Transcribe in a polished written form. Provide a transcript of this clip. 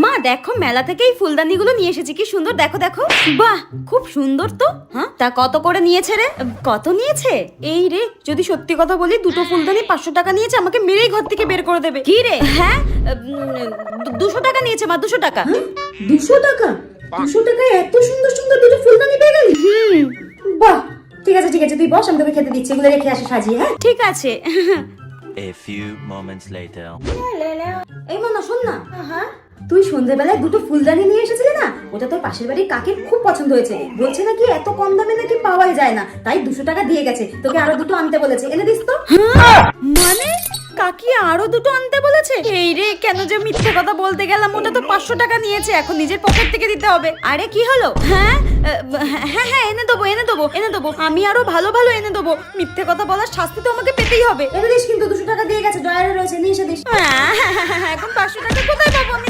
মা দেখো মেলা থেকে এই ফুলদানিগুলো নিয়ে এসেছি, কি সুন্দর, দেখো দেখো। বাহ খুব সুন্দর তো। হ্যাঁ তা কত করে নিয়েছে রে? কত নিয়েছে? এই রে যদি সত্যি কথা বলি, দুটো ফুলদানি 500 টাকা নিয়েছে, আমাকে মেরেই ঘর থেকে বের করে দেবে। কি রে? হ্যাঁ 200 টাকা নিয়েছে মা, 200 টাকা। 200 টাকা? 200 টাকায় এত সুন্দর সুন্দর দুটো ফুলদানি পেয়ে গেলি? বাহ, ঠিক আছে ঠিক আছে, তুই বস, আমি তোকে খেতে দিচ্ছি, এগুলো রেখে আসি সাজিয়ে। হ্যাঁ ঠিক আছে। A few moments later. এই মনা শোন না, তুই সন্ধ্যেবেলায় দুটো ফুলদানি নিয়ে এসেছিলি না, ওটা তোর পাশের বাড়ির কাকির খুব পছন্দ হয়েছে, বলছে নাকি এত কম দামে নাকি পাওয়াই যায় না, তাই 200 টাকা দিয়ে গেছে, তোকে আরো দুটো আনতে বলেছে, এনে দিস তো। মানে কাকি আরো দুটো আনতে বলেছে? এই রে কেন যে মিথ্যে কথা বলতে গেলাম, ওটা তো 500 টাকা নিয়েছে, এখন নিজের পকেট থেকে দিতে হবে। আরে কি হলো? হ্যাঁ হ্যাঁ হ্যাঁ এনে দেবো এনে দেবো এনে দেবো, আমি আরো ভালো ভালো এনে দেবো। মিথ্যে কথা বলার শাস্তি তো আমাকে পেতেই হবে। এনে দিস কিন্তু, 200 টাকা দিয়ে গেছে, ড্রয়ারে রয়েছে, নিয়ে এসে দিস। এখন 500 টাকা কোথায় পাবো আমি?